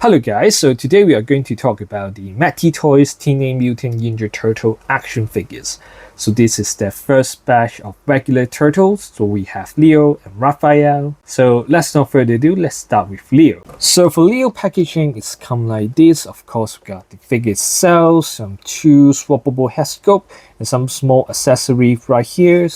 Hello guys, so today we are going to talk about the MetyToyz Teenage Mutant Ninja Turtle action figures. So this is the first batch of regular turtles. So we have Leo and Raphael. So let's not further ado, let's start with Leo. So for Leo packaging, it's come like this. Of course, we got the figure itself, some two swappable Headsculpt, and some small accessories right here.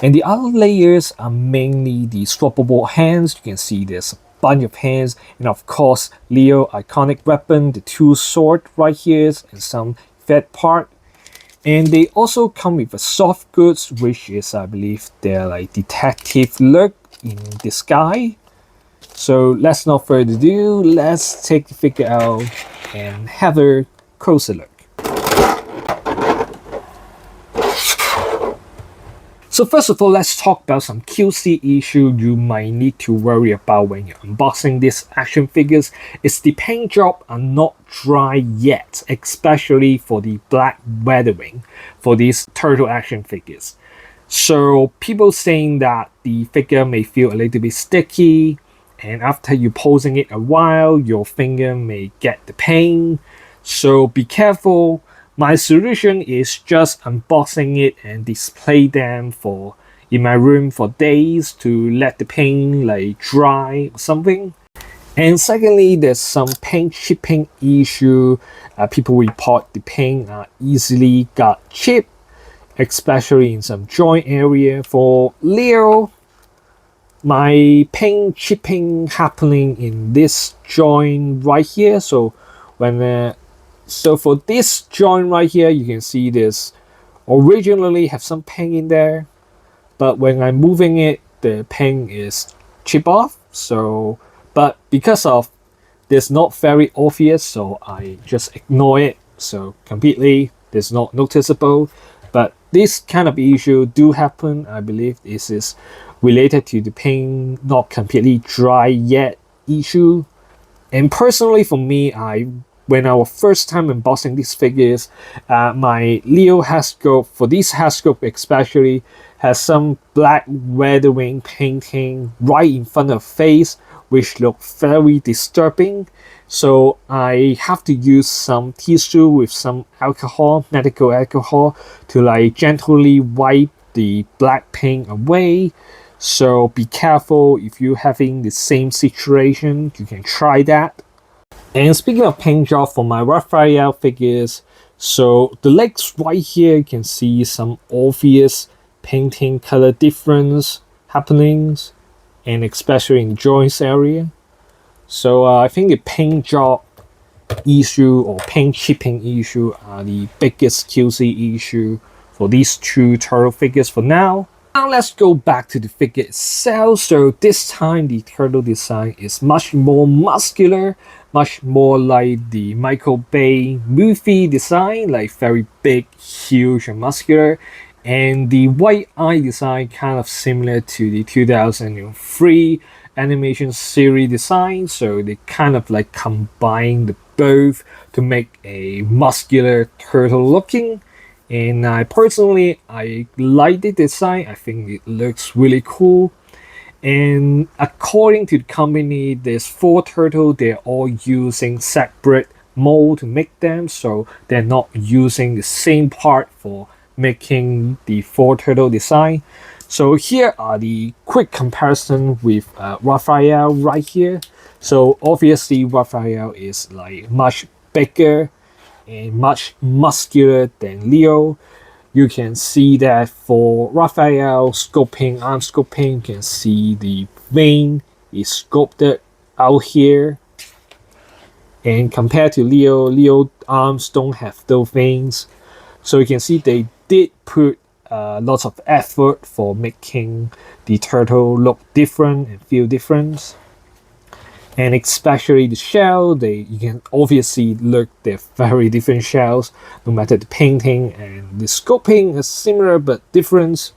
And the other layers are mainly the swappable hands. You can see there's bunch of hands, and of course Leo iconic weapon, the two sword right here, and some fed part. And they also come with a soft goods, which is, I believe, they're like detective look in disguise. So let's not further ado, let's take the figure out and have a closer look. So first of all, let's talk about some QC issue you might need to worry about when you're unboxing these action figures. Is the paint job are not dry yet, especially for the black weathering for these turtle action figures. So people saying that the figure may feel a little bit sticky, and after you posing it a while, your finger may get the paint. So be careful. My solution is just unboxing it and display them in my room for days to let the paint like dry or something. And secondly, there's some paint chipping issue. People report the paint easily got chipped, especially in some joint area. For Leo, my paint chipping happening in this joint right here. So for this joint right here, you can see this originally have some paint in there, but when I'm moving it, the paint is chipped off. So, but because of this not very obvious, so I just ignore it. So completely, it's not noticeable. But this kind of issue do happen. I believe this is related to the paint not completely dry yet issue. And personally, for me, when I was first time unboxing these figures, my Leo Headsculpt, for this Headsculpt especially, has some black weathering painting right in front of face, which look very disturbing. So I have to use some tissue with some alcohol, medical alcohol, to like gently wipe the black paint away. So be careful if you're having the same situation, you can try that. And speaking of paint job for my Raphael figures, so the legs right here, you can see some obvious painting color difference happenings, and especially in joints area. So I think the paint job issue or paint chipping issue are the biggest QC issue for these two turtle figures for now. Now let's go back to the figure itself. So this time the turtle design is much more muscular, much more like the Michael Bay movie design, like very big, huge and muscular. And the white eye design kind of similar to the 2003 animation series design. So they kind of like combine the both to make a muscular turtle looking. And I like the design. I think it looks really cool. And according to the company, there's 4 turtles. They're all using separate mold to make them, so they're not using the same part for making the 4 turtle design. So here are the quick comparison with Raphael right here. So obviously Raphael is like much bigger and much muscular than Leo. You can see that for Raphael sculpting, arm sculpting, you can see the vein is sculpted out here. And compared to Leo arms don't have those veins. So you can see they did put lots of effort for making the turtle look different and feel different. And especially the shell, you can obviously look, they're very different shells, no matter the painting and the sculpting is similar but different.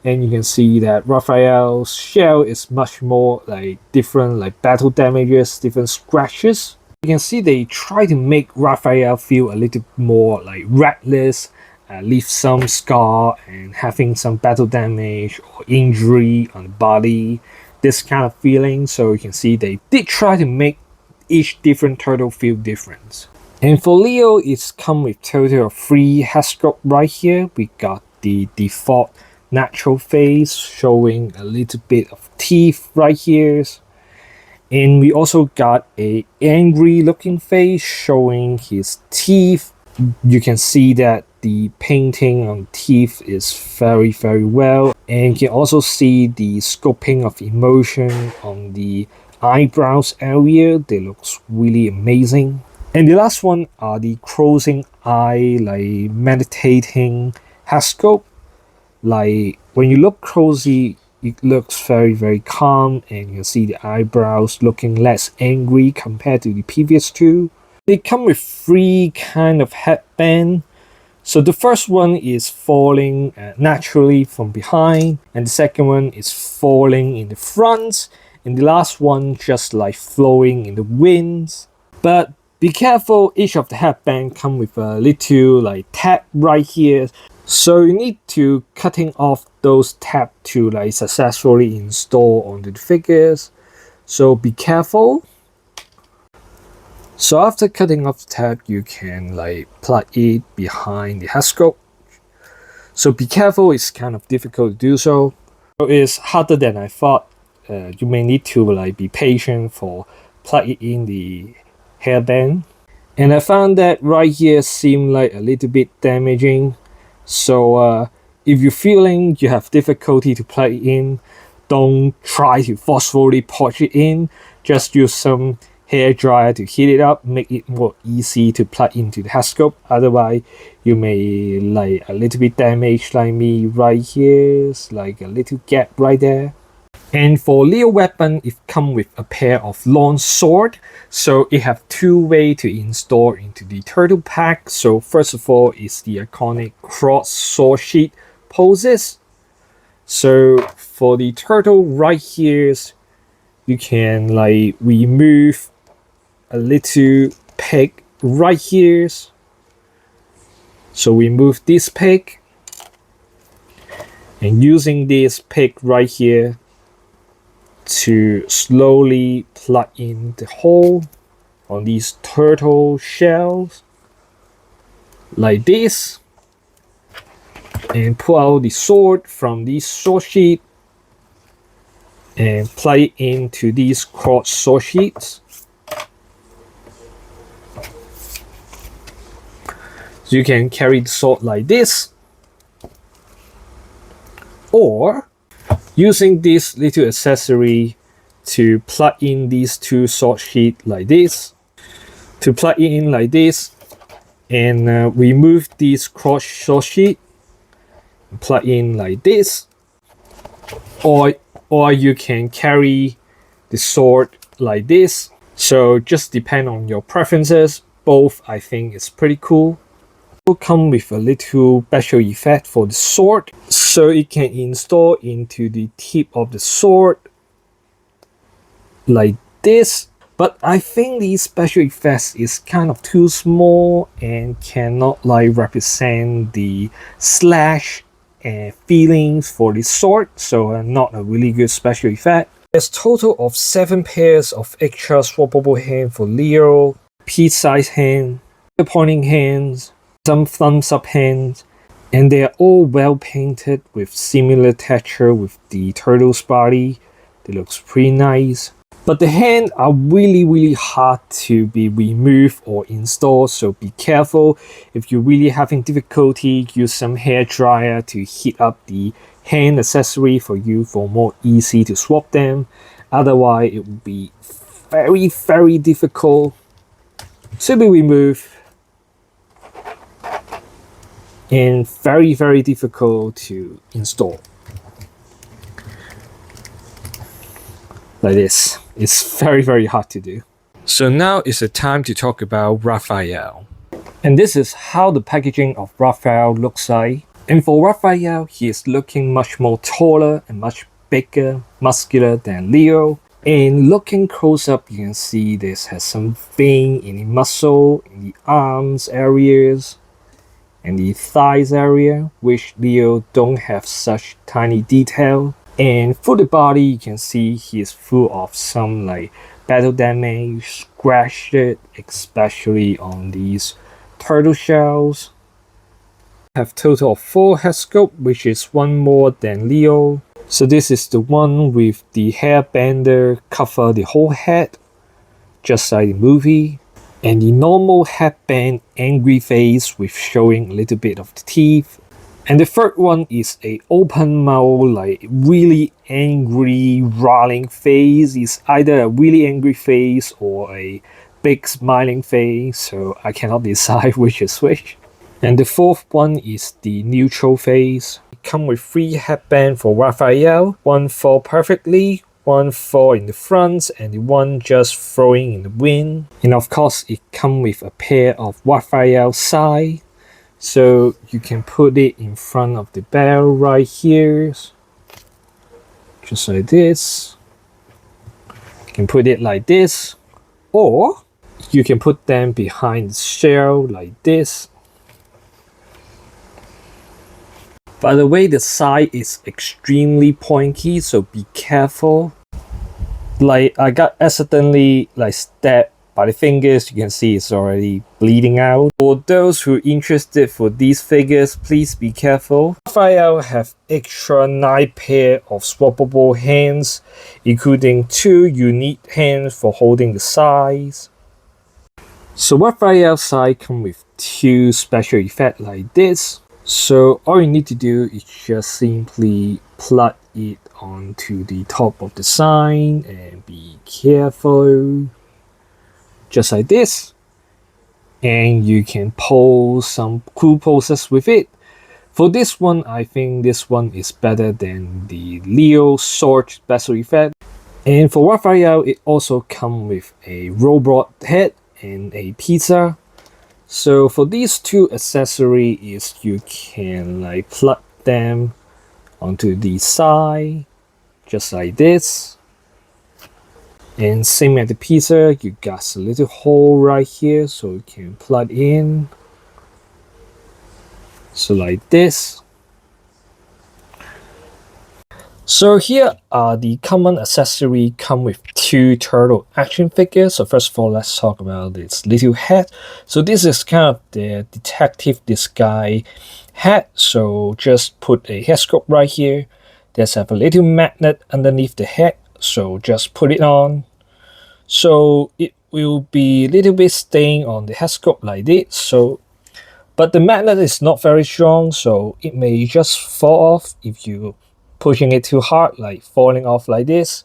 And you can see that Raphael's shell is much more like different, like battle damages, different scratches. You can see they try to make Raphael feel a little more like reckless, leave some scar and having some battle damage or injury on the body, this kind of feeling. So you can see they did try to make each different turtle feel different. And for Leo, it's come with total of 3 Headsculpt right here. We got the default natural face showing a little bit of teeth right here. And we also got a angry looking face showing his teeth. You can see that the painting on teeth is very well, and you can also see the sculpting of emotion on the eyebrows area. They looks really amazing. And the last one are the closing eye, like meditating Headsculpt. Like when you look closely, it looks very calm, and you see the eyebrows looking less angry compared to the previous two. They come with 3 kind of headband. So the first one is falling naturally from behind, and the second one is falling in the front, and the last one just like flowing in the winds. But be careful, each of the headband come with a little like tab right here. So you need to cutting off those tabs to like successfully install onto the figures. So be careful. So after cutting off the tab, you can like plug it behind the Headsculpt. So be careful, it's kind of difficult to do so. It's harder than I thought. You may need to like be patient for plugging in the hairband. And I found that right here seemed like a little bit damaging. So if you're feeling you have difficulty to plug it in, don't try to forcefully push it in. Just use some hair dryer to heat it up, make it more easy to plug into the Headsculpt. Otherwise, you may like a little bit damaged like me right here, like a little gap right there. And for Leo weapon, it comes with a pair of long sword. So it have 2 ways to install into the turtle pack. So first of all is the iconic cross sword sheath poses. So for the turtle right here, you can like remove a little peg right here. So remove this peg, and using this peg right here to slowly plug in the hole on these turtle shells like this, and pull out the sword from this sword sheath and plug it into these cross sword sheets. So you can carry the sword like this, or using this little accessory to plug in these 2 sword sheets like this, to plug it in like this, and remove this cross sword sheet, plug in like this, or you can carry the sword like this. So just depend on your preferences. Both I think is pretty cool. It will come with a little special effect for the sword, so it can install into the tip of the sword like this. But I think these special effects is kind of too small and cannot like represent the slash and feelings for the sword, so not a really good special effect. There's total of 7 pairs of extra swappable hand for Leo, pea-sized hand, pointing hands, some thumbs up hands, and they are all well painted with similar texture with the turtle's body. They looks pretty nice. But the hands are really hard to be removed or installed, so be careful. If you're really having difficulty, use some hair dryer to heat up the hand accessory for you for more easy to swap them. Otherwise, it will be very difficult to be removed and very difficult to install. Like this. It's very hard to do. So now is the time to talk about Raphael. And this is how the packaging of Raphael looks like. And for Raphael, he is looking much more taller and much bigger, muscular than Leo. And looking close up, you can see this has some vein in the muscle, in the arms areas, and the thighs area, which Leo don't have such tiny detail. And for the body, you can see he is full of some like battle damage, scratched it, especially on these turtle shells. Have total of 4 Headsculpt, which is one more than Leo. So this is the one with the hairbender cover the whole head, just like the movie. And the normal headband angry face with showing a little bit of the teeth. And the third one is a open mouth, like really angry, rolling face. It's either a really angry face or a big smiling face, so I cannot decide which is which. And the fourth one is the neutral face. It comes with 3 headbands for Raphael, one fall perfectly, one fall in the front, and the one just throwing in the wind. And of course, it comes with a pair of Raphael Sais. So you can put it in front of the barrel right here, just like this. You can put it like this, or you can put them behind the shell like this. By the way, the side is extremely pointy, so be careful. Like I got accidentally stabbed by the fingers. You can see it's already bleeding out. For those who are interested for these figures, please be careful. Raphael have extra 9 pair of swappable hands, including 2 unique hands for holding the sides. So Raphael side come with 2 special effects like this. So all you need to do is just simply plug it onto the top of the sign and be careful. Just like this, and you can pose some cool poses with it. For this one, I think this one is better than the Leo sword special effect. And for Raphael, it also comes with a robot head and a pizza. So for these 2 accessories, you can plug them onto the side, just like this. And same as the pizza, you got a little hole right here so you can plug in. So like this. So here are the common accessories come with 2 turtle action figures. So first of all, let's talk about this little hat. So this is kind of the detective disguise hat. So just put a Headsculpt right here. There's have a little magnet underneath the head. So just put it on. So it will be a little bit staying on the Headsculpt like this. So, but the magnet is not very strong, so it may just fall off if you pushing it too hard, like falling off like this.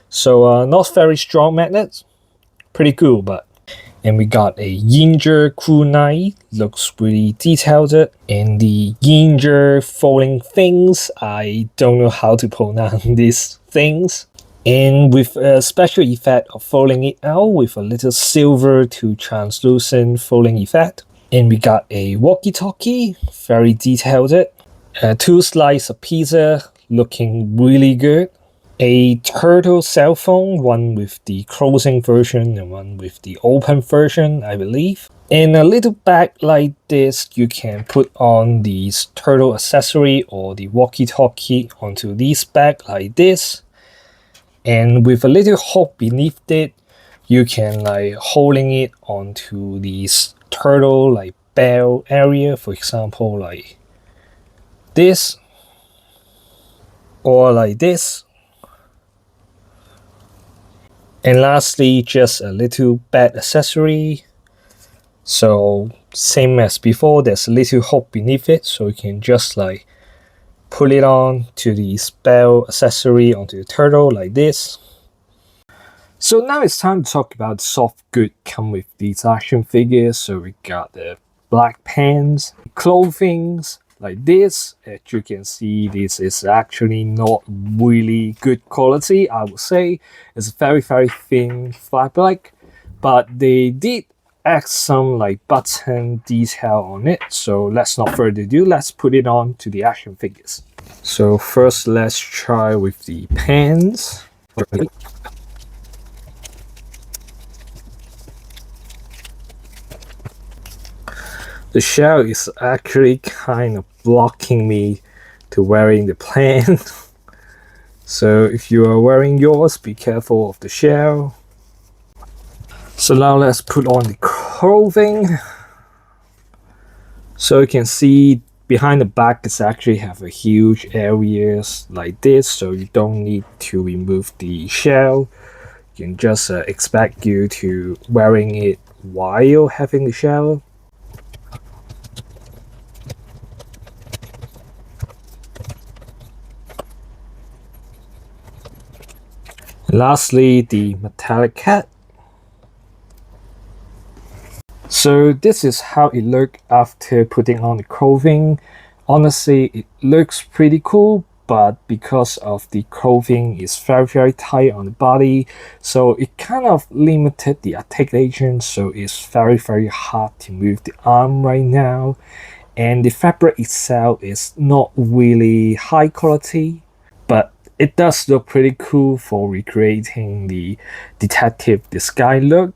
So not very strong magnet, pretty cool. But and we got a Yinger crew knife, looks really detailed. And the Yinger folding things, I don't know how to pronounce these things. And with a special effect of folding it out with a little silver to translucent folding effect. And we got a walkie-talkie, very detailed. 2 slices of pizza, looking really good. A turtle cell phone, one with the closing version and one with the open version, I believe. And a little bag like this, you can put on these turtle accessory or the walkie-talkie onto this bag like this. And with a little hook beneath it, you can holding it onto these turtle bell area, for example like this or like this. And lastly, just a little bag accessory. So same as before, there's a little hook beneath it, so you can just put it on to the spell accessory onto the turtle like this. So now it's time to talk about soft goods come with these action figures. So we got the black pants, clothing like this. As you can see, this is actually not really good quality, I would say. It's very thin fabric, but they did add some button detail on it. So let's not further ado, let's put it on to the action figures. So first let's try with the pants. The shell is actually kind of blocking me to wearing the pants. So if you are wearing yours, be careful of the shell. So now let's put on the clothing. So you can see behind the back it's actually have a huge areas like this, so you don't need to remove the shell. You can just expect you to wearing it while having the shell. And lastly, the metallic hat. So this is how it looked after putting on the clothing. Honestly, it looks pretty cool, but because of the clothing is very tight on the body, so it kind of limited the articulation, so it's very hard to move the arm right now. And the fabric itself is not really high quality, but it does look pretty cool for recreating the detective disguise look.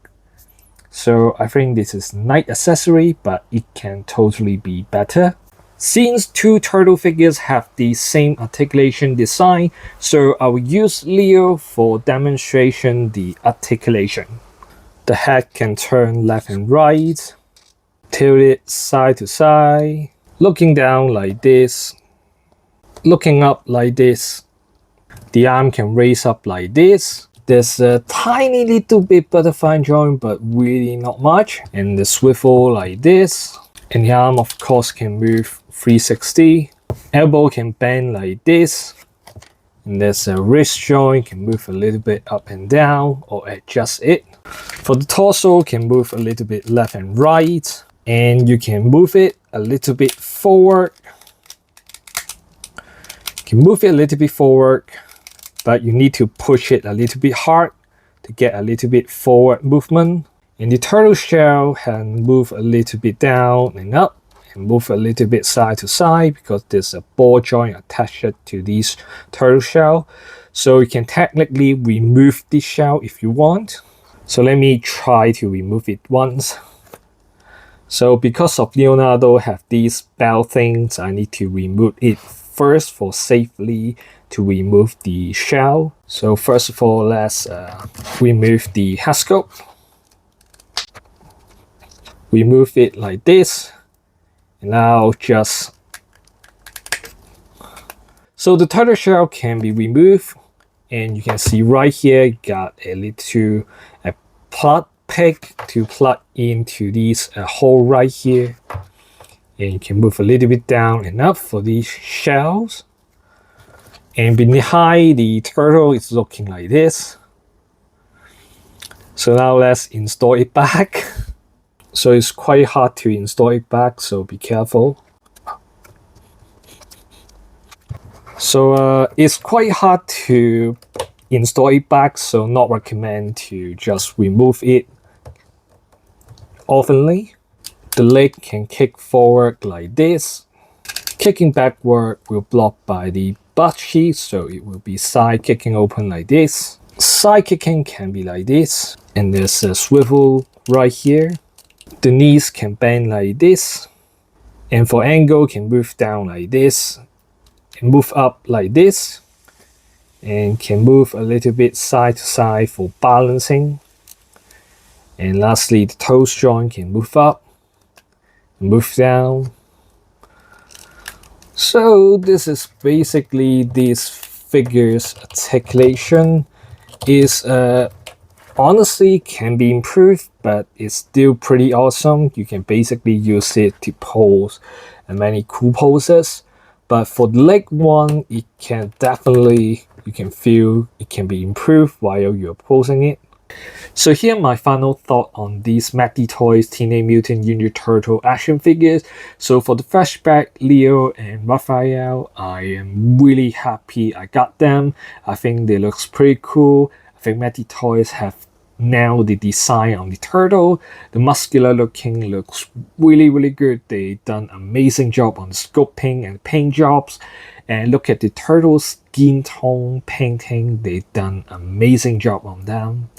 So I think this is a nice accessory, but it can totally be better. Since two turtle figures have the same articulation design, so I will use Leo for demonstration the articulation. The head can turn left and right, tilt it side to side, looking down like this, looking up like this. The arm can raise up like this. There's a tiny little bit butterfly joint, but really not much. And the swivel like this. And the arm, of course, can move 360. Elbow can bend like this. And there's a wrist joint, can move a little bit up and down or adjust it. For the torso, can move a little bit left and right. And you can move it a little bit forward. You can move it a little bit forward, but you need to push it a little bit hard to get a little bit forward movement. And the turtle shell can move a little bit down and up and move a little bit side to side because there's a ball joint attached to this turtle shell. So you can technically remove this shell if you want. So let me try to remove it once. So because of Leonardo have these bell things, I need to remove it first for safely to remove the shell. So first of all, let's remove the Headsculpt. Remove it like this. And now just... So the turtle shell can be removed. And you can see right here, got a little plug pick to plug into this hole right here. And you can move a little bit down and up for these shells. And behind the turtle is looking like this. So now let's install it back. So it's quite hard to install it back, so be careful. So it's quite hard to install it back, so not recommend to just remove it oftenly. The leg can kick forward like this. Kicking backward will block by the butt sheet, so it will be side kicking open like this. Side kicking can be like this, and there's a swivel right here. The knees can bend like this, and for angle can move down like this, and move up like this, and can move a little bit side to side for balancing. And lastly, the toes joint can move up, move down. So this is basically this figure's articulation. Is honestly can be improved, but it's still pretty awesome. You can basically use it to pose many cool poses. But for the leg one, it can definitely, you can feel it can be improved while you're posing it. So here my final thought on these MetyToyz Teenage Mutant Ninja Turtle action figures. So for the flashback Leo and Raphael, I am really happy I got them. I think they looks pretty cool. I think MetyToyz have nailed the design on the turtle. The muscular looking looks really good. They done amazing job on sculpting and paint jobs. And look at the turtle skin tone painting. They done amazing job on them.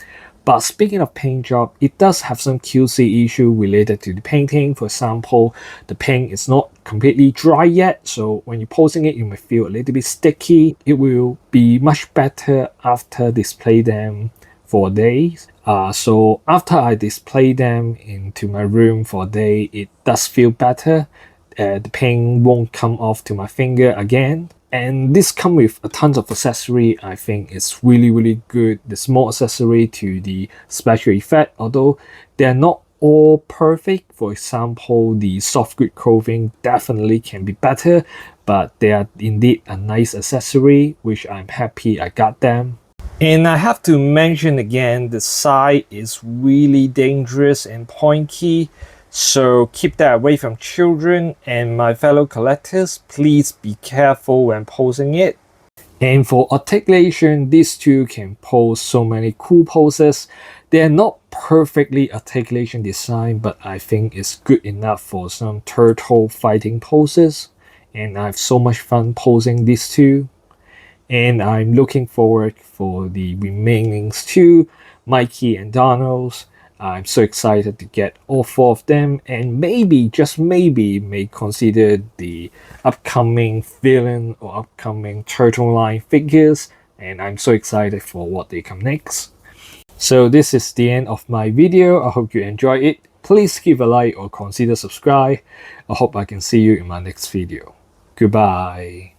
But speaking of paint job, it does have some QC issue related to the painting. For example, the paint is not completely dry yet, so when you're posing it, you may feel a little bit sticky. It will be much better after display them for days. So after I display them into my room for a day, it does feel better. The paint won't come off to my finger again. And this come with a tons of accessory. I think it's really good. The small accessory to the special effect, although they're not all perfect. For example, the soft grip clothing definitely can be better, but they are indeed a nice accessory, which I'm happy I got them. And I have to mention again, the Sais is really dangerous and pointy, so keep that away from children, and my fellow collectors, please be careful when posing it. And for articulation, these two can pose so many cool poses. They are not perfectly articulation design, but I think it's good enough for some turtle fighting poses. And I have so much fun posing these two. And I'm looking forward for the remainings too, Mikey and Donald's. I'm so excited to get all four of them, and maybe, just maybe, may consider the upcoming villain or upcoming turtle line figures, and I'm so excited for what they come next. So this is the end of my video. I hope you enjoy it. Please give a like or consider subscribe. I hope I can see you in my next video. Goodbye.